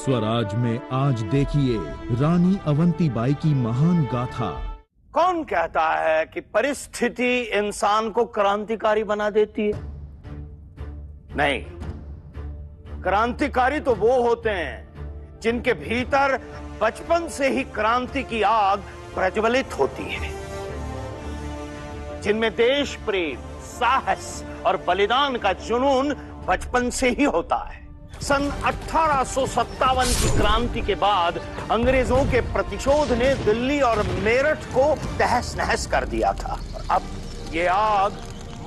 स्वराज में आज देखिए रानी अवंतीबाई की महान गाथा। कौन कहता है कि परिस्थिति इंसान को क्रांतिकारी बना देती है? नहीं, क्रांतिकारी तो वो होते हैं जिनके भीतर बचपन से ही क्रांति की आग प्रज्वलित होती है, जिनमें देश प्रेम, साहस और बलिदान का जुनून बचपन से ही होता है। सन 1857 की क्रांति के बाद अंग्रेजों के प्रतिशोध ने दिल्ली और मेरठ को तहस नहस कर दिया था। अब ये आग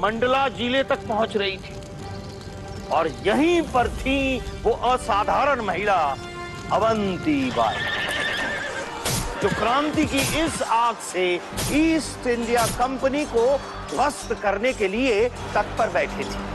मंडला जिले तक पहुंच रही थी और यहीं पर थी वो असाधारण महिला अवंतीबाई, जो क्रांति की इस आग से ईस्ट इंडिया कंपनी को ध्वस्त करने के लिए तत्पर बैठे थे।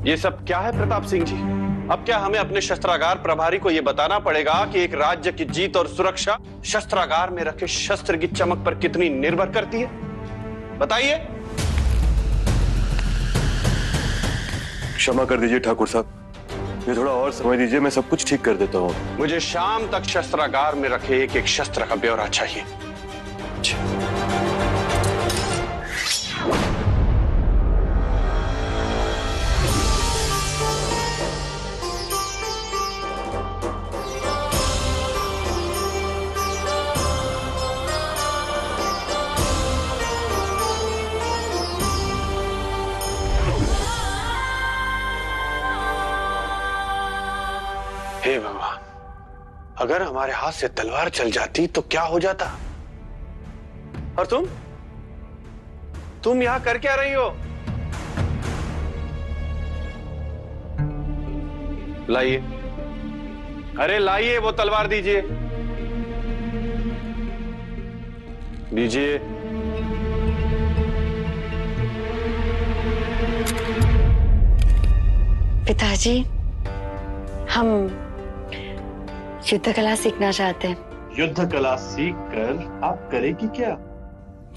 ये सब क्या है प्रताप सिंह जी? अब क्या हमें अपने शस्त्रागार प्रभारी को यह बताना पड़ेगा कि एक राज्य की जीत और सुरक्षा शस्त्रागार में रखे शस्त्र की चमक पर कितनी निर्भर करती है? बताइए। क्षमा कर दीजिए ठाकुर साहब, ये थोड़ा और समय दीजिए, मैं सब कुछ ठीक कर देता हूँ। मुझे शाम तक शस्त्रागार में रखे एक एक शस्त्र का ब्यौरा चाहिए। हे भगवान, अगर हमारे हाथ से तलवार चल जाती तो क्या हो जाता? और तुम यहां कर क्या रही हो? लाइए, अरे लाइए, वो तलवार दीजिए, दीजिए। पिताजी, हम युद्ध कला सीखना चाहते हैं। युद्ध कला सीखकर आप करेंगी क्या?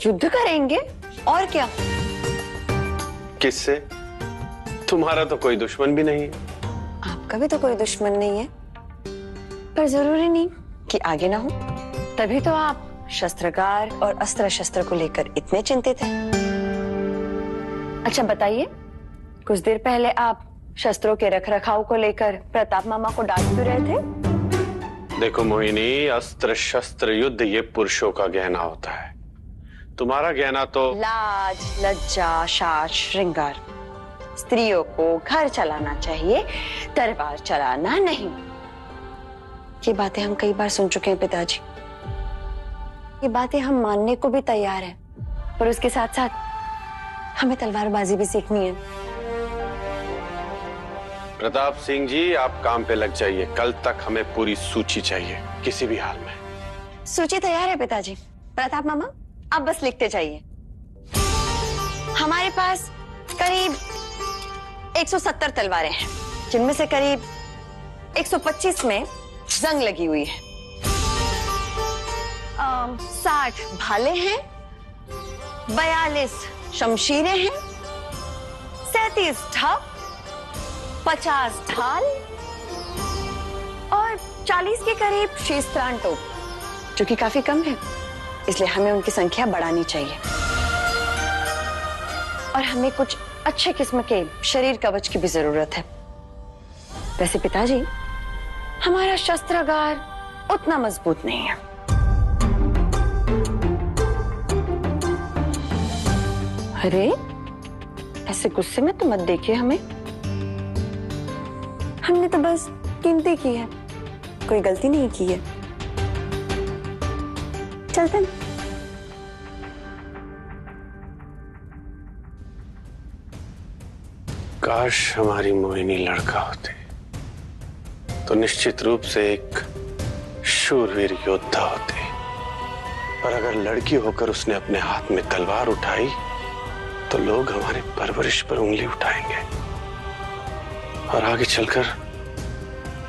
युद्ध करेंगे, और क्या? किससे? तुम्हारा तो कोई दुश्मन भी नहीं है। आपका भी तो कोई दुश्मन नहीं है, पर जरूरी नहीं कि आगे ना हो। तभी तो आप शस्त्रागार और अस्त्र शस्त्र को लेकर इतने चिंतित हैं। अच्छा बताइए, कुछ देर पहले आप शस्त्रों के रखरखाव को लेकर प्रताप मामा को डांट क्यों रहे थे? देखो मोहिनी, अस्त्र शस्त्र युद्ध ये पुरुषों का गहना होता है। तुम्हारा गहना तो लाज, लज्जा, साज, श्रृंगार। स्त्रियों को घर चलाना चाहिए, तलवार चलाना नहीं। ये बातें हम कई बार सुन चुके हैं पिताजी। ये बातें हम मानने को भी तैयार हैं, पर उसके साथ साथ हमें तलवारबाजी भी सीखनी है। प्रताप सिंह जी, आप काम पे लग जाइए। कल तक हमें पूरी सूची चाहिए, किसी भी हाल में। सूची तैयार है पिताजी। प्रताप मामा, आप बस लिखते जाइए। हमारे पास करीब 170 तलवारें हैं, जिनमें से करीब 125 में जंग लगी हुई है। 60 भाले हैं, 42 शमशीरें हैं, 37 ढाल, 50 ढाल और 40 के करीब शीस्त्रान तोप, जो कि काफी कम है, इसलिए हमें उनकी संख्या बढ़ानी चाहिए। और हमें कुछ अच्छे किस्म के शरीर कवच की भी जरूरत है। वैसे पिताजी, हमारा शस्त्रागार उतना मजबूत नहीं है। अरे ऐसे गुस्से में तो मत देखिए हमें, हमने तो बस गिनती की है, कोई गलती नहीं की है। चलते हैं। काश हमारी मोहिनी लड़का होती तो निश्चित रूप से एक शूरवीर योद्धा होती, पर अगर लड़की होकर उसने अपने हाथ में तलवार उठाई तो लोग हमारी परवरिश पर उंगली उठाएंगे और आगे चलकर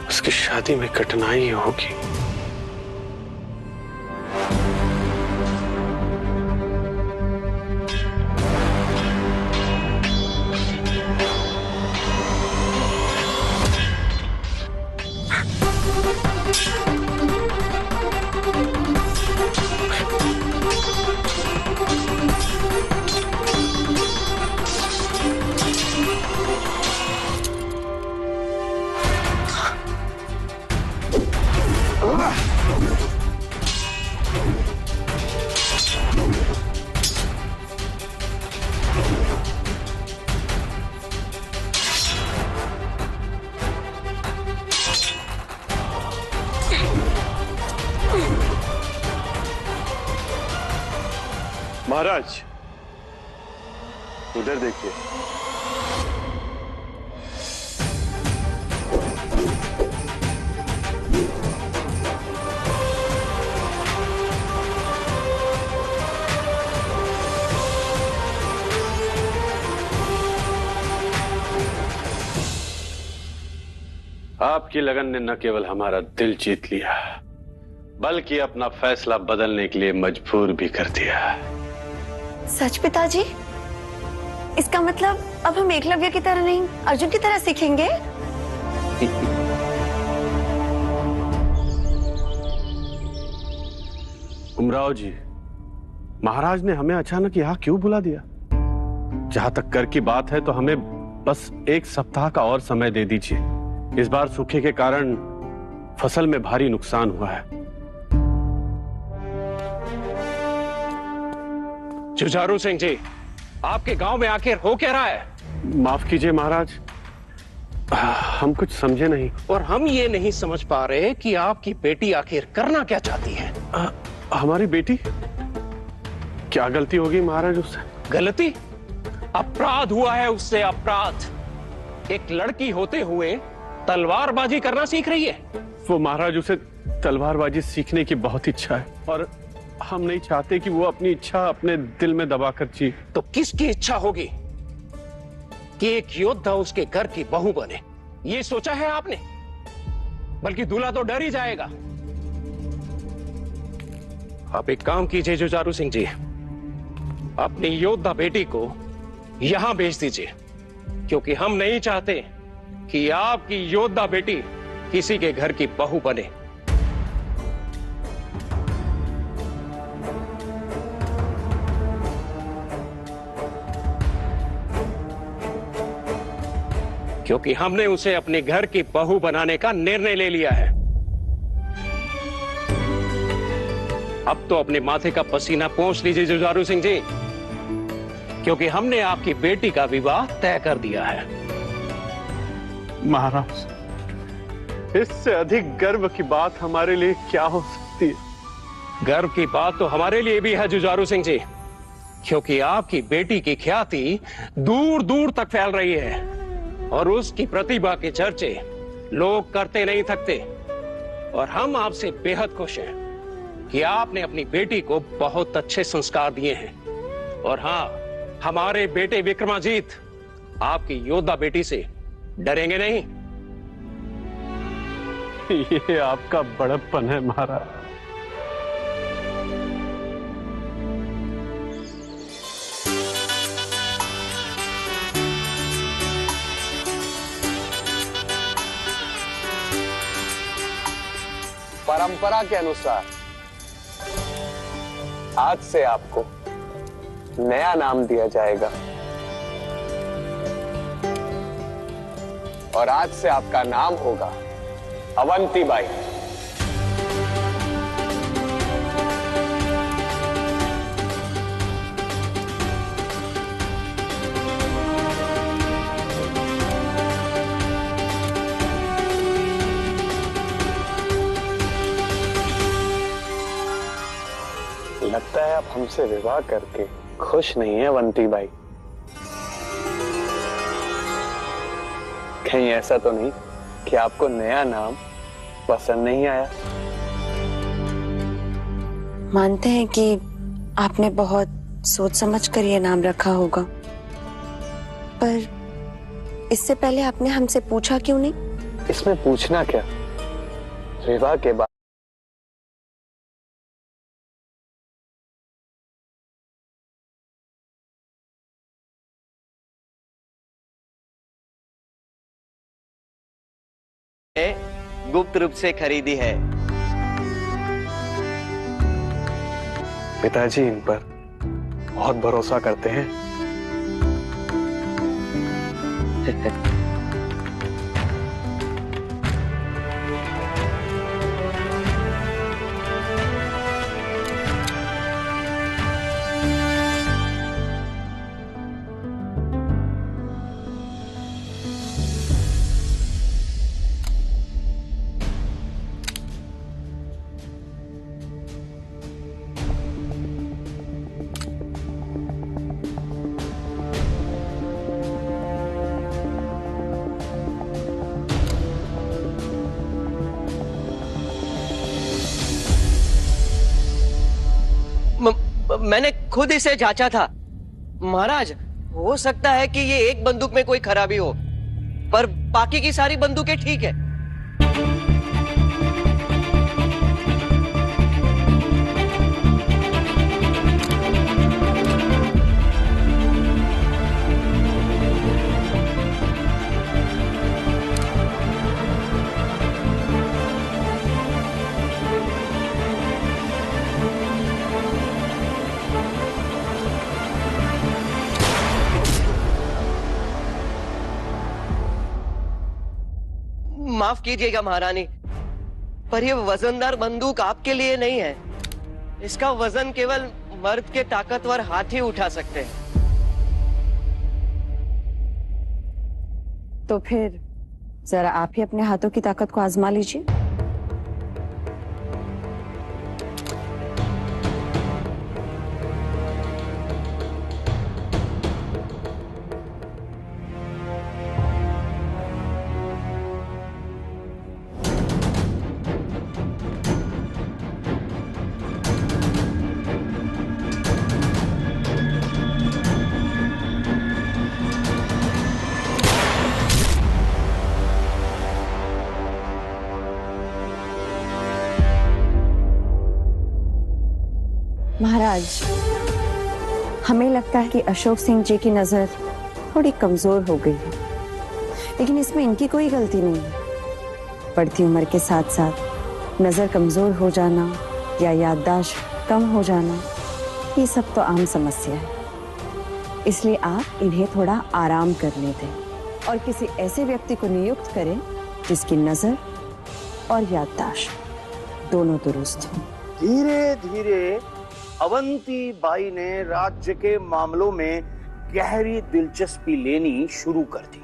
उसकी शादी में कठिनाई होगी। महाराज, उधर देखिए। आपकी लगन ने न केवल हमारा दिल जीत लिया, बल्कि अपना फैसला बदलने के लिए मजबूर भी कर दिया। सच पिताजी? इसका मतलब अब हम एकलव्य की तरह नहीं, अर्जुन की तरह सीखेंगे? उमराव जी, महाराज ने हमें अचानक यहाँ क्यों बुला दिया? जहां तक कर की बात है तो हमें बस 1 सप्ताह का और समय दे दीजिए। इस बार सूखे के कारण फसल में भारी नुकसान हुआ है। जुझारू सिंह जी, आपके गांव में आखिर हो क्या रहा है? माफ कीजिए महाराज, हम कुछ समझे नहीं। और हम ये नहीं समझ पा रहे कि आपकी बेटी आखिर करना क्या चाहती है। हमारी बेटी? क्या गलती होगी महाराज उससे? गलती? अपराध हुआ है उससे, अपराध। एक लड़की होते हुए तलवारबाजी करना सीख रही है। वो महाराज, उसे तलवारबाजी सीखने की बहुत इच्छा है और हम नहीं चाहते कि वो अपनी इच्छा अपने दिल में दबा कर जिए। तो किसकी इच्छा होगी कि एक योद्धा उसके घर की बहू बने? ये सोचा है आपने? बल्कि दूल्हा तो डर ही जाएगा। आप एक काम कीजिए जुझारू सिंह जी, अपनी योद्धा बेटी को यहां भेज दीजिए, क्योंकि हम नहीं चाहते कि आपकी योद्धा बेटी किसी के घर की बहू बने। क्योंकि हमने उसे अपने घर की बहू बनाने का निर्णय ले लिया है। अब तो अपने माथे का पसीना पोंछ लीजिए जुझारू सिंह जी, क्योंकि हमने आपकी बेटी का विवाह तय कर दिया है। महाराज, इससे अधिक गर्व की बात हमारे लिए क्या हो सकती है? गर्व की बात तो हमारे लिए भी है जुझारू सिंह जी, क्योंकि आपकी बेटी की ख्याति दूर दूर तक फैल रही है और उसकी प्रतिभा के चर्चे लोग करते नहीं थकते। और हम आपसे बेहद खुश हैं कि आपने अपनी बेटी को बहुत अच्छे संस्कार दिए हैं। और हाँ, हमारे बेटे विक्रमाजीत आपकी योद्धा बेटी से डरेंगे नहीं। ये आपका बड़प्पन है महाराज। परंपरा के अनुसार आज से आपको नया नाम दिया जाएगा। और आज से आपका नाम होगा अवंतीबाई। लगता है आप हमसे विवाह करके खुश नहीं है अवंतीबाई। कहीं ऐसा तो नहीं कि आपको नया नाम पसंद नहीं आया? मानते हैं कि आपने बहुत सोच समझ कर ये नाम रखा होगा, पर इससे पहले आपने हमसे पूछा क्यों नहीं? इसमें पूछना क्या, विवाह के बाद गुप्त रूप से खरीदी है। पिताजी इन पर बहुत भरोसा करते हैं। मैंने खुद इसे जांचा था महाराज। हो सकता है कि ये एक बंदूक में कोई खराबी हो, पर बाकी की सारी बंदूकें ठीक है। माफ कीजिएगा महारानी, पर यह वजनदार बंदूक आपके लिए नहीं है। इसका वजन केवल मर्द के ताकतवर हाथ ही उठा सकते हैं। तो फिर जरा आप ही अपने हाथों की ताकत को आजमा लीजिए। महाराज, हमें लगता है कि अशोक सिंह जी की नजर थोड़ी कमजोर हो गई है, लेकिन इसमें इनकी कोई गलती नहीं है। बढ़ती उम्र के साथ साथ नजर कमजोर हो जाना या याददाश्त कम हो जाना, ये सब तो आम समस्या है। इसलिए आप इन्हें थोड़ा आराम करने दें और किसी ऐसे व्यक्ति को नियुक्त करें जिसकी नजर और याददाश्त दोनों दुरुस्त हों। धीरे धीरे अवंती बाई ने राज्य के मामलों में गहरी दिलचस्पी लेनी शुरू कर दी।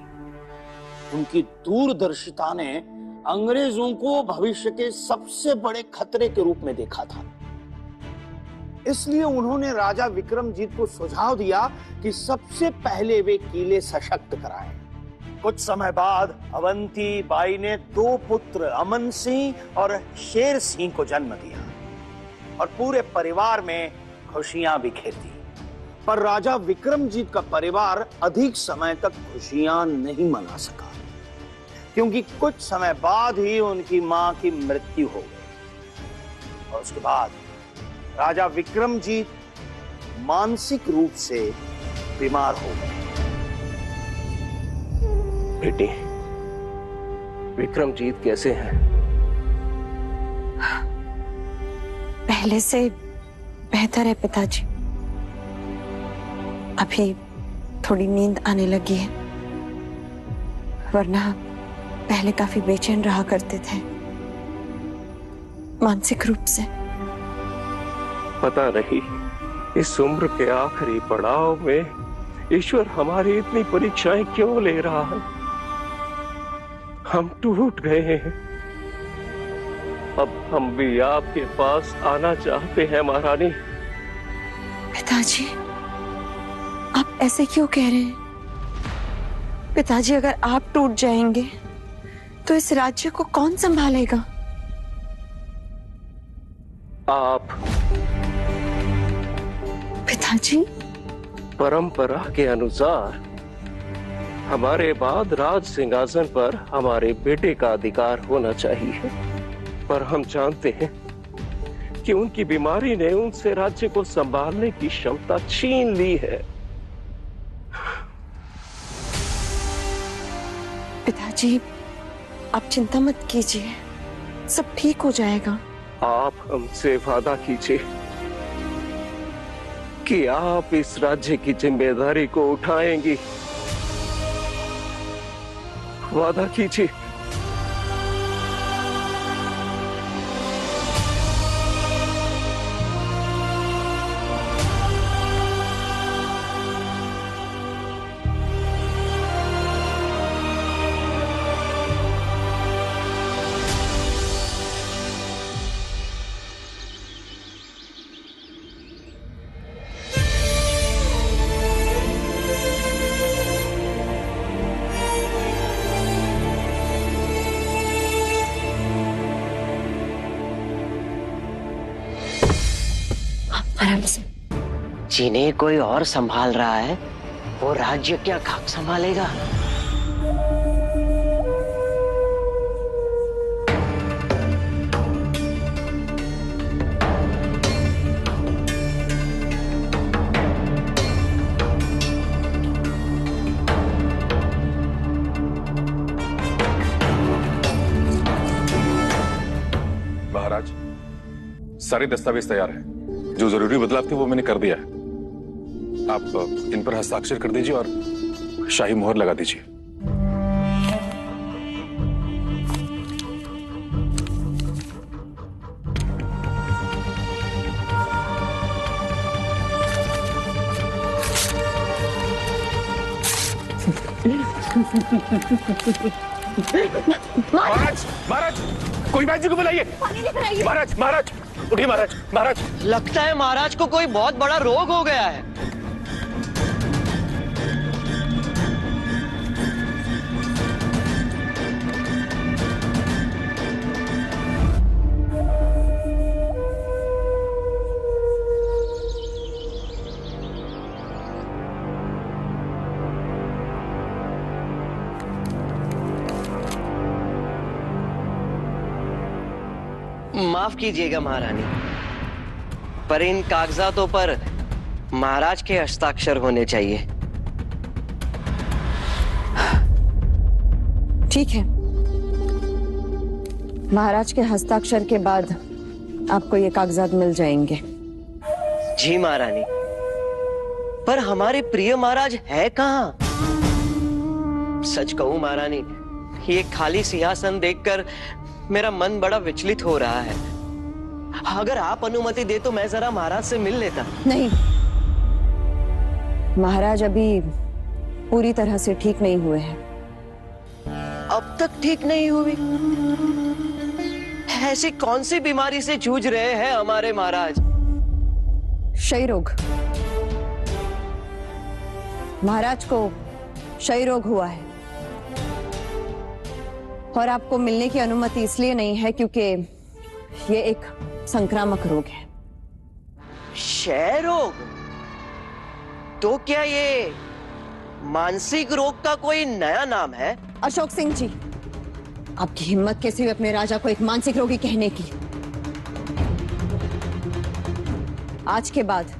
उनकी दूरदर्शिता ने अंग्रेजों को भविष्य के सबसे बड़े खतरे के रूप में देखा था। इसलिए उन्होंने राजा विक्रमजीत को सुझाव दिया कि सबसे पहले वे किले सशक्त कराएं। कुछ समय बाद अवंती बाई ने 2 पुत्र अमन सिंह और शेर सिंह को जन्म दिया और पूरे परिवार में खुशियां बिखेर दी। पर राजा विक्रमजीत का परिवार अधिक समय तक खुशियां नहीं मना सका, क्योंकि कुछ समय बाद ही उनकी मां की मृत्यु हो गई और उसके बाद राजा विक्रमजीत मानसिक रूप से बीमार हो गए। बेटी, विक्रमजीत कैसे हैं? पहले से बेहतर है पिताजी। अभी थोड़ी नींद आने लगी है, वरना पहले काफी बेचैन रहा करते थे, मानसिक रूप से। पता नहीं इस उम्र के आखिरी पड़ाव में ईश्वर हमारी इतनी परीक्षाएं क्यों ले रहा है। हम टूट गए हैं। अब हम भी आपके पास आना चाहते हैं महारानी। पिताजी, आप ऐसे क्यों कह रहे हैं? पिताजी, अगर आप टूट जाएंगे तो इस राज्य को कौन संभालेगा? आप। पिताजी, परंपरा के अनुसार हमारे बाद राज सिंहासन पर हमारे बेटे का अधिकार होना चाहिए, पर हम जानते हैं कि उनकी बीमारी ने उनसे राज्य को संभालने की क्षमता छीन ली है। पिताजी, आप चिंता मत कीजिए, सब ठीक हो जाएगा। आप हमसे वादा कीजिए कि आप इस राज्य की जिम्मेदारी को उठाएंगी। वादा कीजिए। आराम से। जिन्हें कोई और संभाल रहा है वो राज्य क्या खाक संभालेगा? महाराज, सारे दस्तावेज तैयार हैं। जो जरूरी बदलाव थे वो मैंने कर दिया है। आप इन पर हस्ताक्षर कर दीजिए और शाही मोहर लगा दीजिए। महाराज, महाराज, कोई महाराज जी को बुलाइए। महाराज, महाराज, उठिए महाराज। महाराज, लगता है महाराज को कोई बहुत बड़ा रोग हो गया है। माफ कीजिएगा महारानी, पर इन कागजातों पर महाराज के हस्ताक्षर होने चाहिए। ठीक है, महाराज के हस्ताक्षर के बाद आपको ये कागजात मिल जाएंगे। जी महारानी, पर हमारे प्रिय महाराज है कहाँ? सच कहूं महारानी, ये खाली सिंहासन देखकर मेरा मन बड़ा विचलित हो रहा है। अगर आप अनुमति दे तो मैं जरा महाराज से मिल लेता। नहीं, महाराज अभी पूरी तरह से ठीक नहीं हुए हैं। अब तक ठीक नहीं हुई? ऐसी कौन सी बीमारी से जूझ रहे हैं हमारे महाराज? क्षय रोग। महाराज को क्षय रोग हुआ है और आपको मिलने की अनुमति इसलिए नहीं है क्योंकि ये एक संक्रामक रोग है। क्षय रोग? तो क्या ये मानसिक रोग का कोई नया नाम है? अशोक सिंह जी, आपकी हिम्मत कैसे हुई अपने राजा को एक मानसिक रोगी कहने की? आज के बाद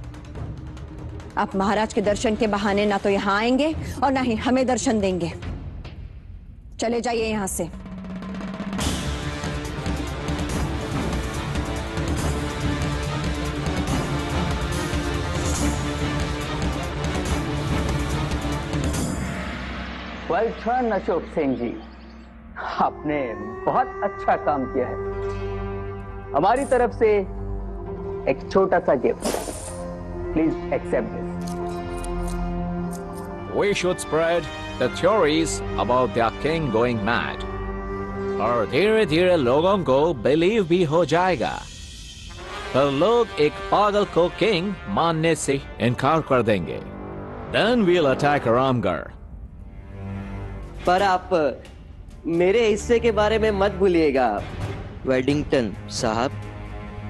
आप महाराज के दर्शन के बहाने ना तो यहां आएंगे और ना ही हमें दर्शन देंगे। चले जाइए यहां से। Well done, Ashok Singh ji. आपने बहुत अच्छा काम किया है। हमारी तरफ से एक छोटा सा gift, please accept this. We should spread the theories about their king going mad. और धीरे धीरे लोगों को बिलीव भी हो जाएगा। पर लोग एक पागल को किंग मानने से इनकार कर देंगे। Then we'll attack Ramgarh. पर आप मेरे हिस्से के बारे में मत भूलिएगा वेडिंगटन साहब।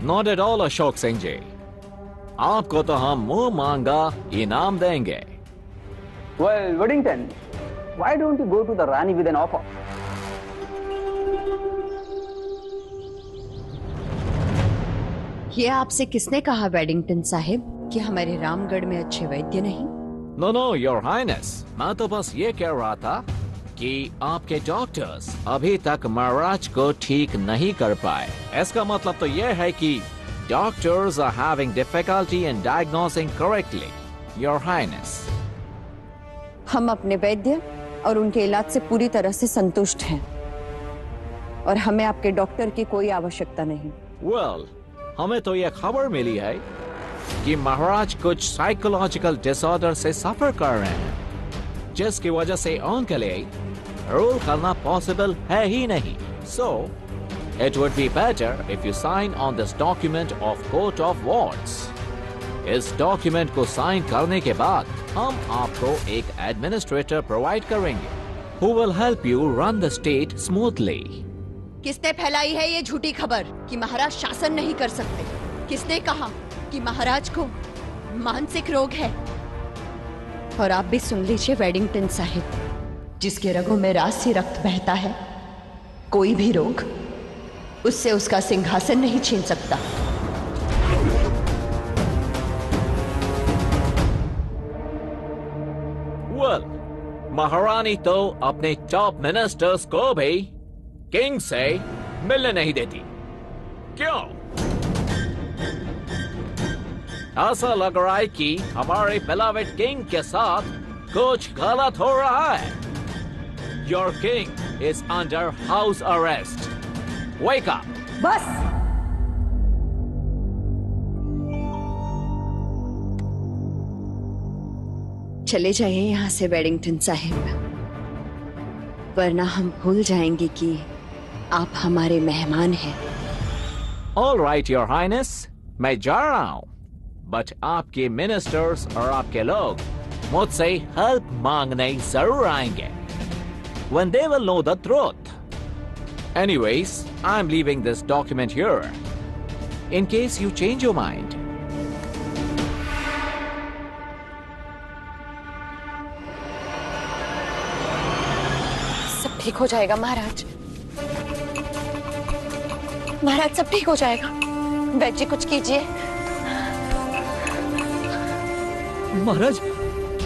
Not at all, Ashok Singh ji. आपको तो हम मुंह मांगा इनाम देंगे। Well, Weddington, why don't you go to the Rani with an offer? ये आपसे किसने कहा वेडिंगटन साहिब कि हमारे रामगढ़ में अच्छे वैद्य नहीं? No, no, Your Highness। मैं तो बस ये कह रहा था कि आपके डॉक्टर्स अभी तक महाराज को ठीक नहीं कर पाए। इसका मतलब तो ये है कि doctors are having difficulty in diagnosing correctly, your highness. हम अपने वैद्य और उनके इलाज से पूरी तरह से संतुष्ट हैं और हमें आपके डॉक्टर की कोई आवश्यकता नहीं। Well, हमें तो ये खबर मिली है कि महाराज कुछ साइकोलॉजिकल डिसऑर्डर से सफर कर रहे हैं, जिसकी वजह से उनके लिए रूल करना पॉसिबल है ही नहीं। So, it would be better if you sign on this document of court of wards. इस डॉक्यूमेंट को साइन करने के बाद हम आपको एक एडमिनिस्ट्रेटर प्रोवाइड करेंगे who will help you run the state smoothly. किसने फैलाई है ये झूठी खबर कि महाराज शासन नहीं कर सकते? किसने कहा कि महाराज को मानसिक रोग है? और आप भी सुन लीजिए वेडिंगटन साहिब, जिसके रगों में राजसी रक्त बहता है, कोई भी रोग उससे उसका सिंहासन नहीं छीन सकता। Well, महारानी तो अपने टॉप मिनिस्टर्स को भी किंग से मिलने नहीं देती। क्यों? ऐसा लग रहा है कि हमारे beloved किंग के साथ कुछ गलत हो रहा है। Your king is under house arrest. Wake up. बस। चले जाइए यहाँ से वेडिंगटन साहिब, वरना हम भूल जाएंगे कि आप हमारे मेहमान हैं। All right, Your Highness, मैं जा रहा हूँ, बट आपके मिनिस्टर्स और आपके लोग मुझसे हेल्प मांगने जरूर आएंगे when they will know the truth. Anyways, I'm leaving this document here in case you change your mind. सब ठीक हो जाएगा महाराज। महाराज सब ठीक हो जाएगा। वैद्य जी कुछ कीजिए। महाराज,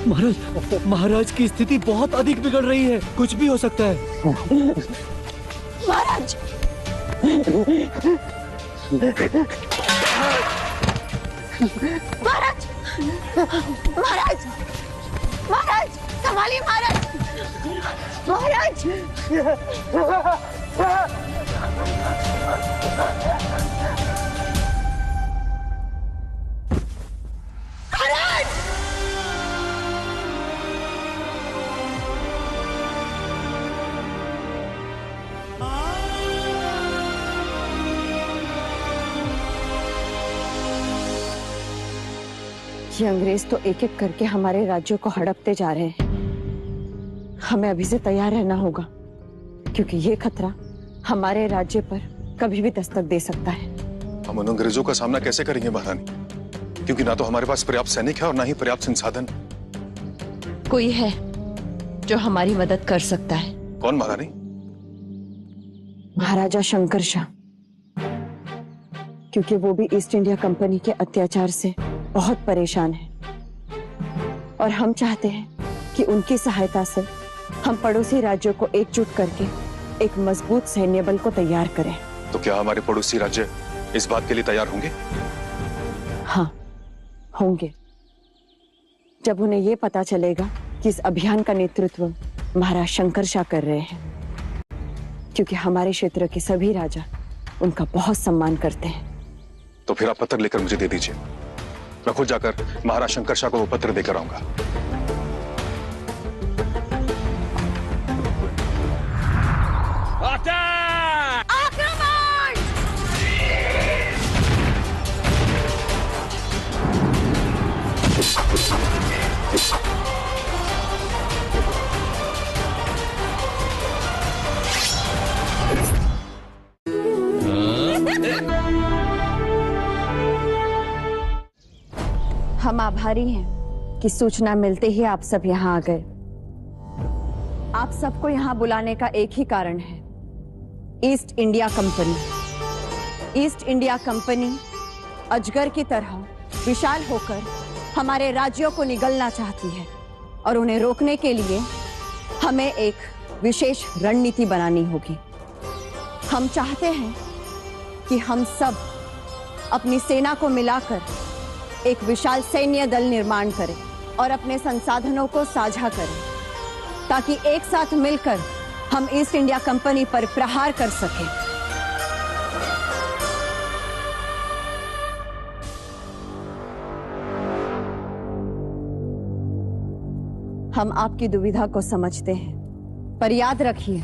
महाराज, महाराज की स्थिति बहुत अधिक बिगड़ रही है, कुछ भी हो सकता है। महाराज, महाराज, महाराज, महाराज, संभालिए महाराज, महाराज। ये अंग्रेज तो एक एक करके हमारे राज्यों को हड़पते जा रहे हैं। हमें अभी से तैयार रहना होगा, क्योंकि ये खतरा हमारे राज्य पर कभी भी दस्तक दे सकता है। हम उन अंग्रेजों का सामना कैसे करेंगे महारानी? क्योंकि ना तो हमारे पास पर्याप्त सैनिक है और ना ही पर्याप्त संसाधन। कोई है जो हमारी मदद कर सकता है। कौन महारानी? महाराजा शंकर शाह, क्योंकि वो भी ईस्ट इंडिया कंपनी के अत्याचार से बहुत परेशान है और हम चाहते हैं कि उनकी सहायता से हम पड़ोसी राज्यों को एकजुट करके एक मजबूत सैन्य बल को तैयार करें। तो क्या हमारे पड़ोसी राज्य इस बात के लिए तैयार होंगे? हाँ, होंगे। जब उन्हें ये पता चलेगा कि इस अभियान का नेतृत्व महाराज शंकर शाह कर रहे हैं। क्योंकि हमारे क्षेत्र के सभी राजा उनका बहुत सम्मान करते हैं। तो फिर आप पत्र लेकर मुझे दे दीजिए, मैं खुद जाकर महाराज शंकर शाह को वो पत्र देकर आऊंगा। हम आभारी हैं कि सूचना मिलते ही आप सब यहाँ आ गए। आप सबको यहाँ बुलाने का एक ही कारण है, east India company. East India company अजगर की तरह विशाल होकर हमारे राज्यों को निगलना चाहती है और उन्हें रोकने के लिए हमें एक विशेष रणनीति बनानी होगी। हम चाहते हैं कि हम सब अपनी सेना को मिलाकर एक विशाल सैन्य दल निर्माण करें और अपने संसाधनों को साझा करें, ताकि एक साथ मिलकर हम ईस्ट इंडिया कंपनी पर प्रहार कर सकें। हम आपकी दुविधा को समझते हैं, पर याद रखिए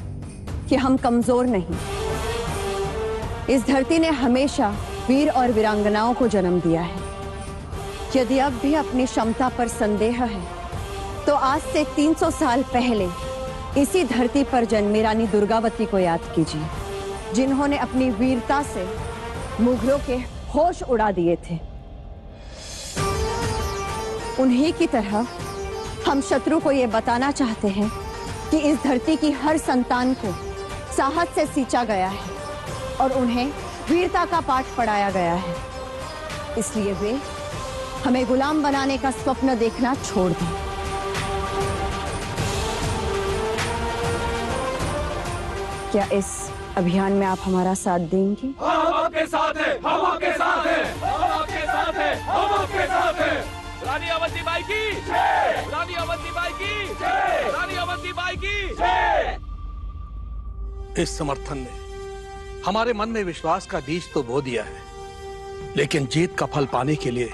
कि हम कमजोर नहीं। इस धरती ने हमेशा वीर और वीरांगनाओं को जन्म दिया है। यदि अब भी अपनी क्षमता पर संदेह है, तो आज से 300 साल पहले इसी धरती पर जन्मी रानी दुर्गावती को याद कीजिए, जिन्होंने अपनी वीरता से मुगलों के होश उड़ा दिए थे। उन्हीं की तरह हम शत्रु को यह बताना चाहते हैं कि इस धरती की हर संतान को साहस से सींचा गया है और उन्हें वीरता का पाठ पढ़ाया गया है। इसलिए वे हमें गुलाम बनाने का स्वप्न देखना छोड़ दें। क्या इस अभियान में आप हमारा साथ देंगी? हम आपके साथ हैं, हम आपके साथ हैं, हम आपके साथ हैं, हम आपके साथ हैं। रानी अवंतीबाई की जय, रानी अवंतीबाई की जय, रानी अवंतीबाई की जय। इस समर्थन ने हमारे मन में विश्वास का बीज तो बो दिया है, लेकिन जीत का फल पाने के लिए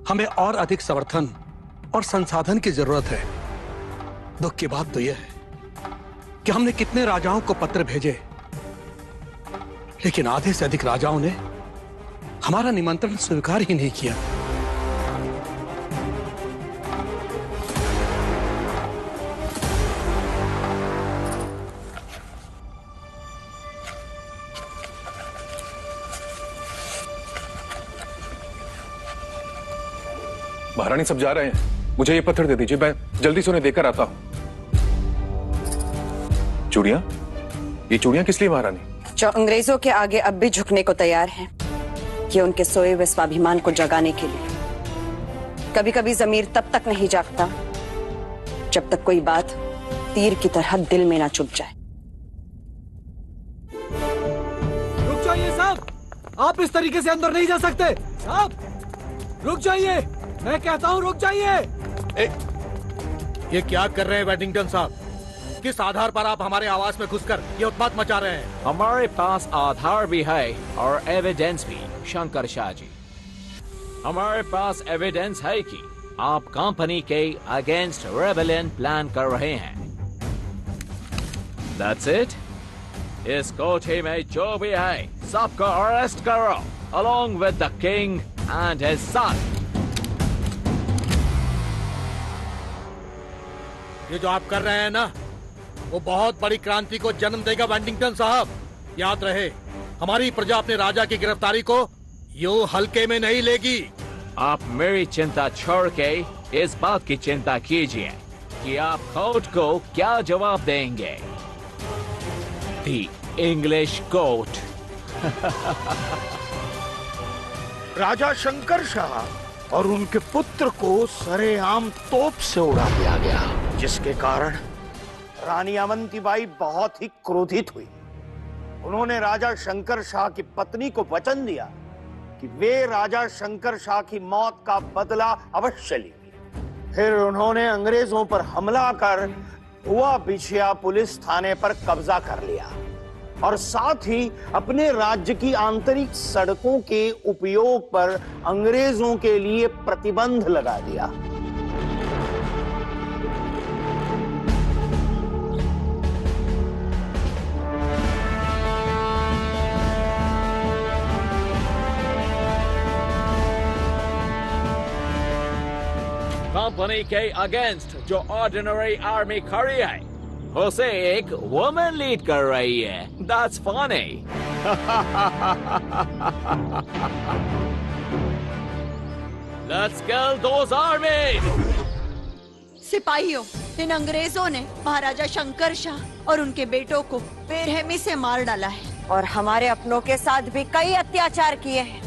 हमें और अधिक समर्थन और संसाधन की जरूरत है। दुख की बात तो यह है कि हमने कितने राजाओं को पत्र भेजे, लेकिन आधे से अधिक राजाओं ने हमारा निमंत्रण स्वीकार ही नहीं किया। महारानी सब जा रहे हैं, मुझे ये पत्थर दे दीजिए, मैं जल्दी से उन्हें देकर आता हूं। चूड़ियां? ये चूड़ियां किस लिए महारानी? जो अंग्रेजों के आगे अब भी झुकने को तैयार हैं, ये उनके सोए हुए स्वाभिमान को जगाने के लिए। कभी कभी जमीर तब तक नहीं जागता जब तक कोई बात तीर की तरह दिल में ना चुभ जाए। रुक जाइए साहब, आप इस तरीके से अंदर नहीं जा सकते। साहब रुक जाइए, मैं कहता हूँ रुक जाइए। ये क्या कर रहे हैं वेडिंगटन साहब? किस आधार पर आप हमारे आवास में घुसकर ये उत्पात मचा रहे हैं? हमारे पास आधार भी है और एविडेंस भी शंकर शाह जी। हमारे पास एविडेंस है कि आप कंपनी के अगेंस्ट रेबेलियन प्लान कर रहे हैं। That's it? इस कोठे में जो भी है सबको अरेस्ट करो along with the king and his son। ये जो आप कर रहे हैं ना, वो बहुत बड़ी क्रांति को जन्म देगा वेडिंगटन साहब। याद रहे, हमारी प्रजा अपने राजा की गिरफ्तारी को यूं हल्के में नहीं लेगी। आप मेरी चिंता छोड़ के इस बात की चिंता कीजिए कि आप कोर्ट को क्या जवाब देंगे। The English court। राजा शंकर शाह और उनके पुत्र को सरेआम तोप से उड़ा दिया गया, जिसके कारण रानी अवंतीबाई बहुत ही क्रोधित हुई। उन्होंने राजा शंकर शाह की पत्नी को वचन दिया कि वे राजा शंकर शाह की मौत का बदला अवश्य लेंगे। फिर उन्होंने अंग्रेजों पर हमला कर हुआ बिछिया पुलिस थाने पर कब्जा कर लिया और साथ ही अपने राज्य की आंतरिक सड़कों के उपयोग पर अंग्रेजों के लिए प्रतिबंध लगा दिया। कंपनी के अगेंस्ट जो ऑर्डिनरी आर्मी खड़ी है उसे एक वुमेन लीड कर रही है। That's funny. Let's kill those armies. सिपाहियों, इन अंग्रेजों ने महाराजा शंकर शाह और उनके बेटों को बेरहमी से मार डाला है और हमारे अपनों के साथ भी कई अत्याचार किए हैं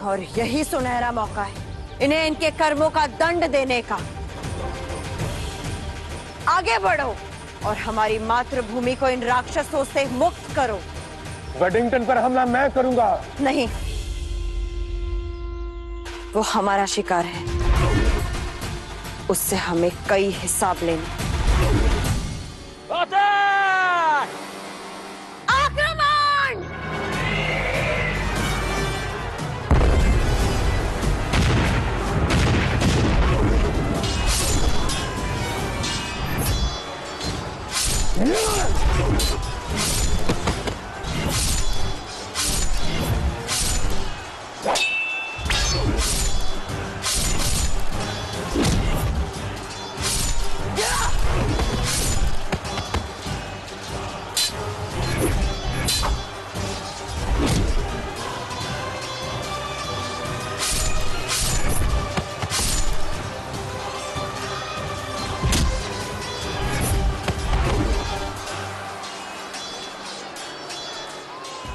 और यही सुनहरा मौका है इन्हें इनके कर्मों का दंड देने का। आगे बढ़ो और हमारी मातृभूमि को इन राक्षसों से मुक्त करो। वेडिंगटन पर हमला मैं करूंगा। नहीं, वो हमारा शिकार है, उससे हमें कई हिसाब लेने। आक्रमण!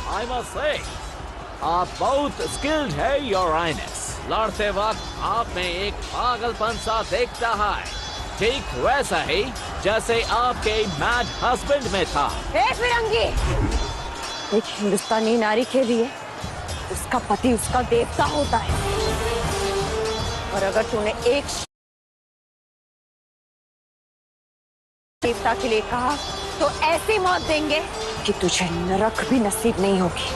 I must say, आप बहुत स्किल्ड है योर हाइनेस। लड़ते वक्त आप में एक पागलपन सा दिखता है, ठीक वैसा ही जैसे आपके मैड हस्बैंड में था। फिरंगी, एक हिंदुस्तानी नारी के लिए उसका पति उसका देवता होता है और अगर तूने एक देवता के लिए कहा तो ऐसी मौत देंगे कि तुझे नरक भी नसीब नहीं होगी।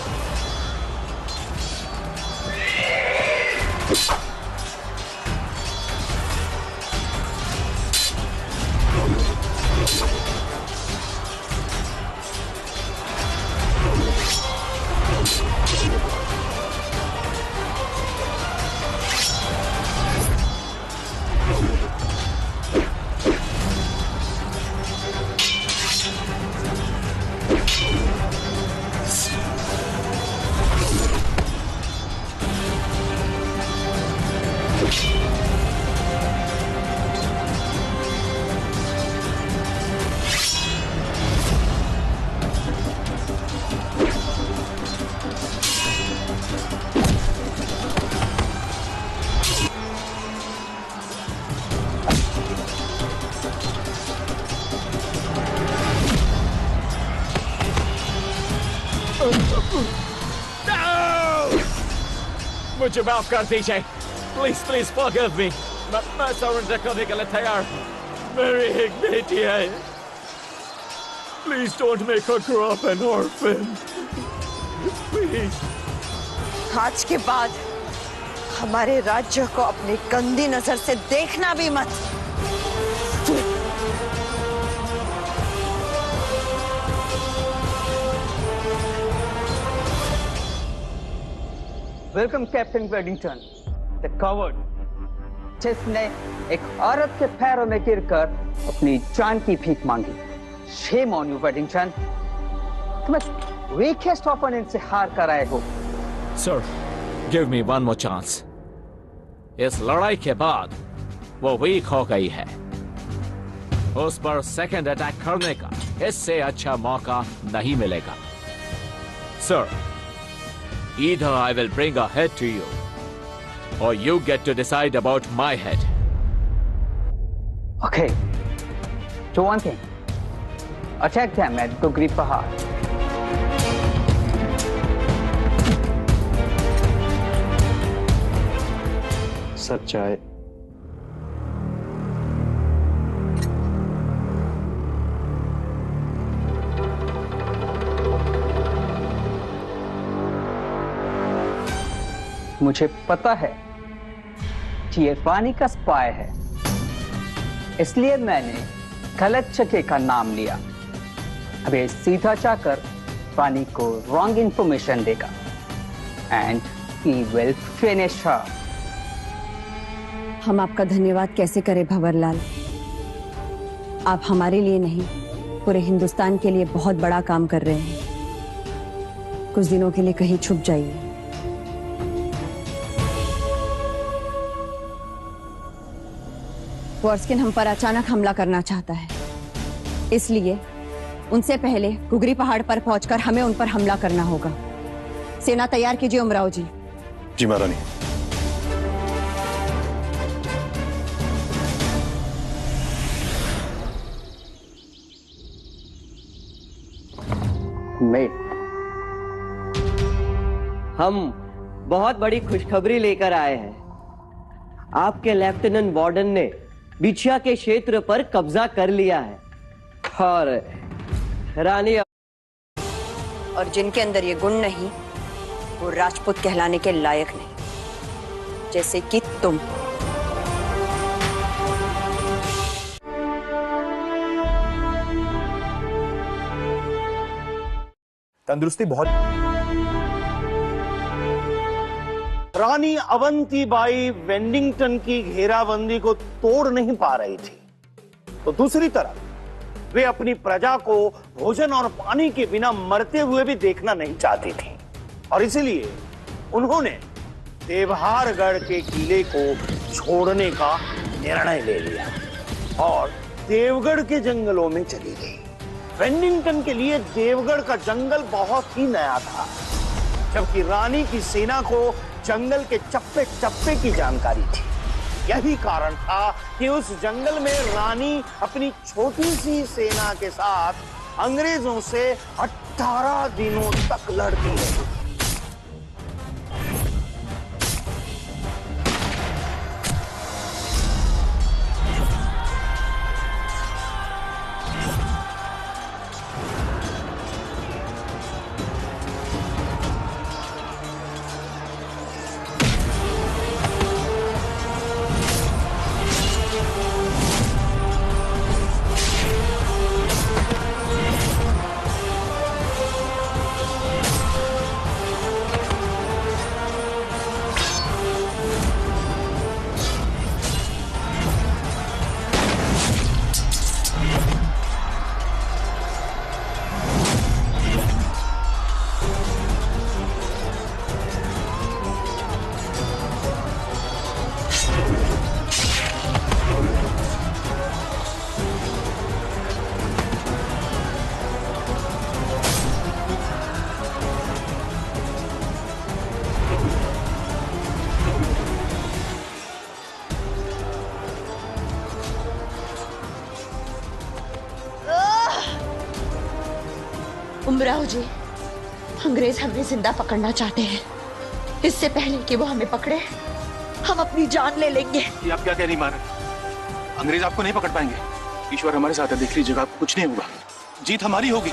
मुझे माफ कर दीजिए, प्लीज प्लीज फॉरगिव मी। मैं सरेंडर करने के लिए तैयार। मेरी एक बेटी है, please don't make her grow up an orphan, please. आज के बाद हमारे राज्य को अपनी गंदी नजर से देखना भी मत। वेलकम कैप्टन वेडिंगटन, द कवर्ड, जिसने एक औरत के पैरों में गिरकर अपनी जान की भीख मांगी। शेम ऑन यू वेडिंगटन, तुम वीकेस्ट ओपोनेंट से हार कर आए हो। Sir, give me one more chance. इस लड़ाई के बाद वो वीक हो गई है, उस पर सेकंड अटैक करने का इससे अच्छा मौका नहीं मिलेगा। Sir, either I will bring a head to you, or you get to decide about my head. Okay, so one thing, attack them at Gugri Pahar. सच्चाई मुझे पता है कि ये रानी का स्पाई है, इसलिए मैंने गलत जगह का नाम लिया। अब ये सीधा जाकर रानी को रॉन्ग इंफॉर्मेशन देगा एंड ही विल फिनिश हर। हम आपका धन्यवाद कैसे करें भंवरलाल? आप हमारे लिए नहीं, पूरे हिंदुस्तान के लिए बहुत बड़ा काम कर रहे हैं। कुछ दिनों के लिए कहीं छुप जाइए। वॉर्स्किन हम पर अचानक हमला करना चाहता है, इसलिए उनसे पहले गुगरी पहाड़ पर पहुंचकर हमें उन पर हमला करना होगा। सेना तैयार कीजिए उमराव जी। जी महारानी। हम बहुत बड़ी खुशखबरी लेकर आए हैं। आपके लेफ्टिनेंट वार्डन ने बिछिया के क्षेत्र पर कब्जा कर लिया है और रानी और जिनके अंदर ये गुण नहीं वो राजपूत कहलाने के लायक नहीं, जैसे कि तुम। तंदुरुस्ती बहुत। रानी अवंतीबाई वेलिंगटन की घेराबंदी को तोड़ नहीं पा रही थी, तो दूसरी तरफ वे अपनी प्रजा को भोजन और पानी के बिना मरते हुए भी देखना नहीं चाहती थी, और इसलिए उन्होंने देवहारगढ़ के किले को छोड़ने का निर्णय ले लिया और देवगढ़ के जंगलों में चली गई। वेलिंगटन के लिए देवगढ़ का जंगल बहुत ही नया था, जबकि रानी की सेना को जंगल के चप्पे चप्पे की जानकारी थी। यही कारण था कि उस जंगल में रानी अपनी छोटी सी सेना के साथ अंग्रेजों से 18 दिनों तक लड़ती रही। उमराव जी, अंग्रेज हमें जिंदा पकड़ना चाहते हैं। इससे पहले कि वो हमें पकड़े, हम अपनी जान ले लेंगे। ये आप क्या कह रही महारानी? अंग्रेज आपको नहीं पकड़ पाएंगे। ईश्वर हमारे साथ है, देख लीजिएगा, आपको कुछ नहीं होगा। जीत हमारी होगी।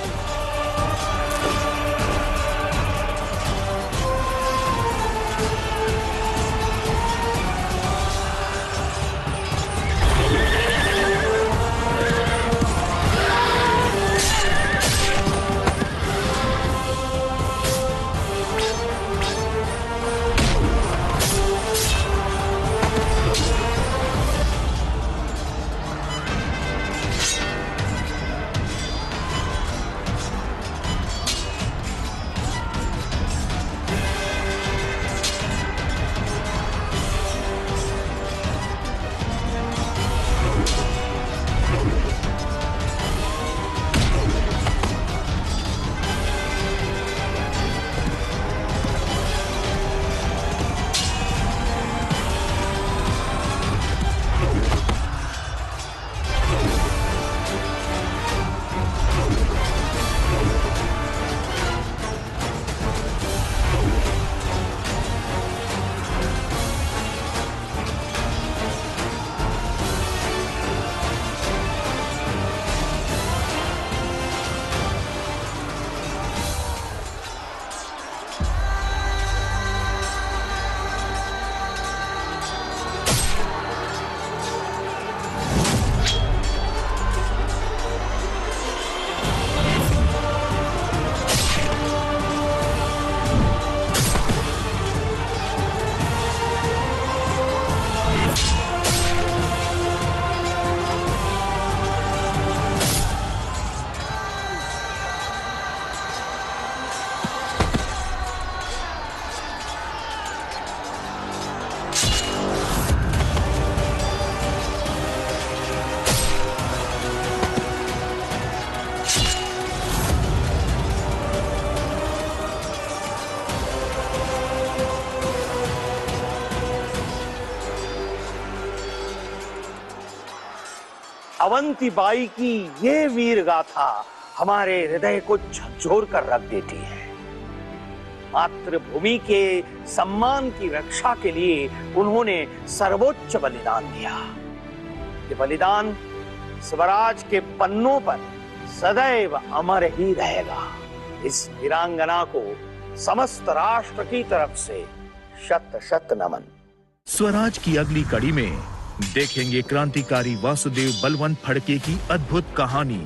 अवंतीबाई की ये वीर गाथा हमारे हृदय को झकझोर कर रख देती है। मातृभूमि के सम्मान की रक्षा के लिए उन्होंने सर्वोच्च बलिदान दिया। ये बलिदान स्वराज के पन्नों पर सदैव अमर ही रहेगा। इस वीरांगना को समस्त राष्ट्र की तरफ से शत शत नमन। स्वराज की अगली कड़ी में देखेंगे क्रांतिकारी वासुदेव बलवंत फड़के की अद्भुत कहानी।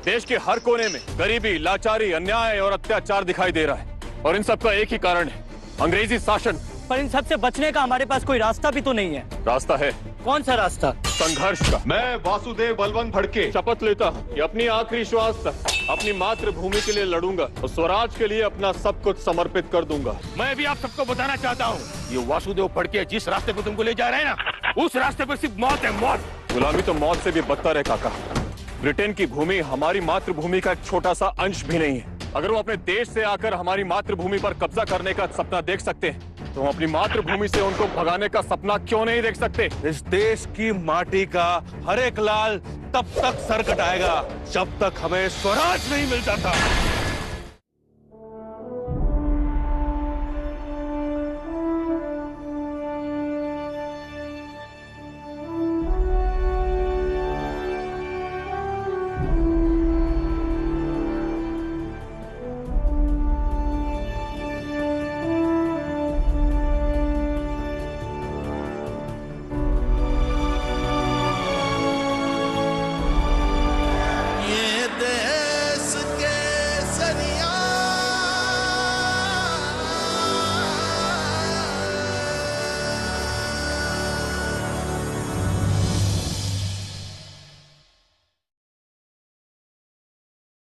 देश के हर कोने में गरीबी, लाचारी, अन्याय और अत्याचार दिखाई दे रहा है और इन सब का एक ही कारण है, अंग्रेजी शासन। पर इन सब से बचने का हमारे पास कोई रास्ता भी तो नहीं है। रास्ता है। कौन सा रास्ता? संघर्ष का। मैं वासुदेव बलवंत फड़के शपथ लेता हूँ कि अपनी आखिरी श्वास तक अपनी मातृभूमि के लिए लड़ूंगा और स्वराज के लिए अपना सब कुछ समर्पित कर दूंगा। मैं भी आप सबको बताना चाहता हूँ, ये वासुदेव फड़के जिस रास्ते पे तुमको ले जा रहे हैं ना, उस रास्ते पे सिर्फ मौत है, मौत। गुलामी तो मौत से भी बदतर है काका। ब्रिटेन की भूमि हमारी मातृभूमि का एक छोटा सा अंश भी नहीं है। अगर वो अपने देश से आकर हमारी मातृभूमि पर कब्जा करने का सपना देख सकते हैं, तो हम अपनी मातृभूमि से उनको भगाने का सपना क्यों नहीं देख सकते? इस देश की माटी का हर एक लाल तब तक सर कटाएगा जब तक हमें स्वराज नहीं मिल जाता।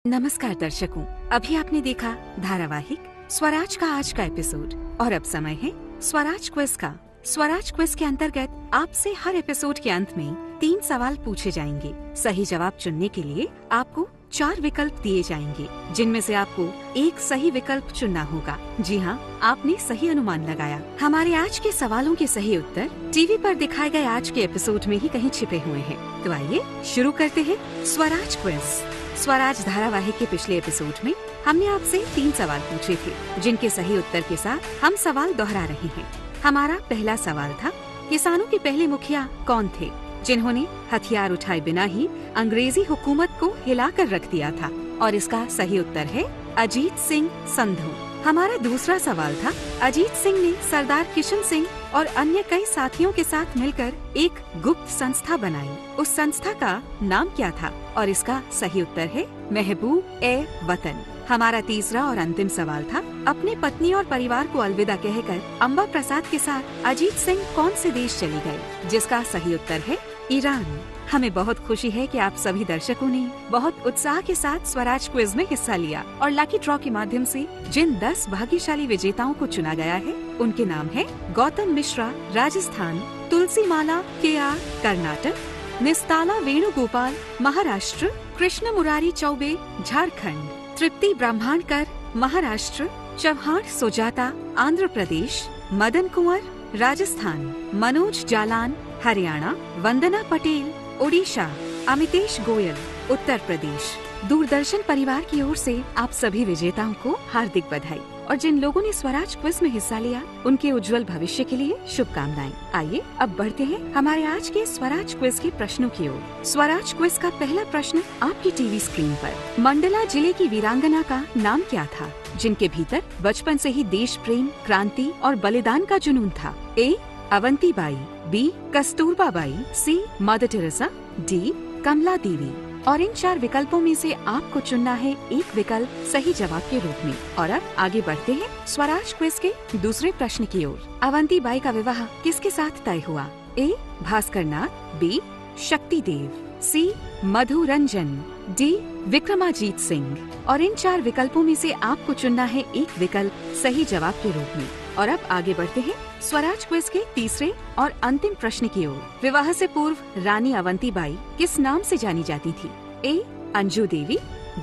नमस्कार दर्शकों, अभी आपने देखा धारावाहिक स्वराज का आज का एपिसोड और अब समय है स्वराज क्विज का। स्वराज क्विज के अंतर्गत आपसे हर एपिसोड के अंत में 3 सवाल पूछे जाएंगे। सही जवाब चुनने के लिए आपको 4 विकल्प दिए जाएंगे, जिनमें से आपको एक सही विकल्प चुनना होगा। जी हाँ, आपने सही अनुमान लगाया। हमारे आज के सवालों के सही उत्तर टीवी पर दिखाए गए आज के एपिसोड में ही कहीं छिपे हुए हैं। तो आइए शुरू करते हैं स्वराज क्विज। स्वराज धारावाहिक के पिछले एपिसोड में हमने आपसे 3 सवाल पूछे थे, जिनके सही उत्तर के साथ हम सवाल दोहरा रहे हैं। हमारा पहला सवाल था, किसानों के पहले मुखिया कौन थे, जिन्होंने हथियार उठाए बिना ही अंग्रेजी हुकूमत को हिलाकर रख दिया था? और इसका सही उत्तर है अजीत सिंह संधू। हमारा दूसरा सवाल था, अजीत सिंह ने सरदार किशन सिंह और अन्य कई साथियों के साथ मिलकर एक गुप्त संस्था बनाई। उस संस्था का नाम क्या था? और इसका सही उत्तर है महबूब ए वतन। हमारा तीसरा और अंतिम सवाल था, अपने पत्नी और परिवार को अलविदा कहकर अम्बा प्रसाद के साथ अजीत सिंह कौन से देश चली गए? जिसका सही उत्तर है ईरान। हमें बहुत खुशी है कि आप सभी दर्शकों ने बहुत उत्साह के साथ स्वराज क्विज में हिस्सा लिया और लकी ड्रॉ के माध्यम से जिन 10 भाग्यशाली विजेताओं को चुना गया है, उनके नाम है गौतम मिश्रा राजस्थान, तुलसी माला KR कर्नाटक, निस्ताला वेणुगोपाल महाराष्ट्र, कृष्ण मुरारी चौबे झारखंड, तृप्ति ब्रह्मांडकर महाराष्ट्र, चौहान सुजाता आंध्र प्रदेश, मदन कुंवर राजस्थान, मनोज जालान हरियाणा, वंदना पटेल ओडिशा, अमितेश गोयल उत्तर प्रदेश। दूरदर्शन परिवार की ओर से आप सभी विजेताओं को हार्दिक बधाई और जिन लोगों ने स्वराज क्विज में हिस्सा लिया, उनके उज्जवल भविष्य के लिए शुभकामनाएं। आइए अब बढ़ते हैं हमारे आज के स्वराज क्विज के प्रश्नों की ओर। स्वराज क्विज का पहला प्रश्न आपकी टीवी स्क्रीन पर। मंडला जिले की वीरांगना का नाम क्या था, जिनके भीतर बचपन से ही देश प्रेम, क्रांति और बलिदान का जुनून था? A. Avantibai, B. Kasturba by, C. Mother Teresa, D. कमला देवी। और इन 4 विकल्पों में से आपको चुनना है एक विकल्प सही जवाब के रूप में। और अब आगे बढ़ते हैं स्वराज क्विज के दूसरे प्रश्न की ओर। अवंतीबाई का विवाह किसके साथ तय हुआ? A. Bhaskar Nath, B. शक्ति देव, C. मधु रंजन, D. विक्रमाजीत सिंह। और इन 4 विकल्पों में से आपको चुनना है एक विकल्प सही जवाब के रूप में। और अब आगे बढ़ते हैं स्वराज क्विज के तीसरे और अंतिम प्रश्न की ओर। विवाह से पूर्व रानी अवंतीबाई किस नाम से जानी जाती थी? A. Anju Devi,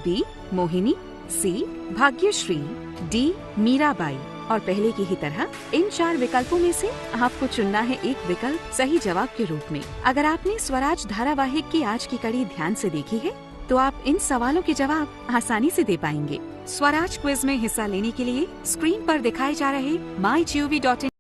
B. Mohini, C. Bhagyashree, D. Mirabai. और पहले की ही तरह इन 4 विकल्पों में से आपको चुनना है एक विकल्प सही जवाब के रूप में। अगर आपने स्वराज धारावाहिक की आज की कड़ी ध्यान से देखी है तो आप इन सवालों के जवाब आसानी से दे पाएंगे। स्वराज क्विज में हिस्सा लेने के लिए स्क्रीन पर दिखाए जा रहे mygov.in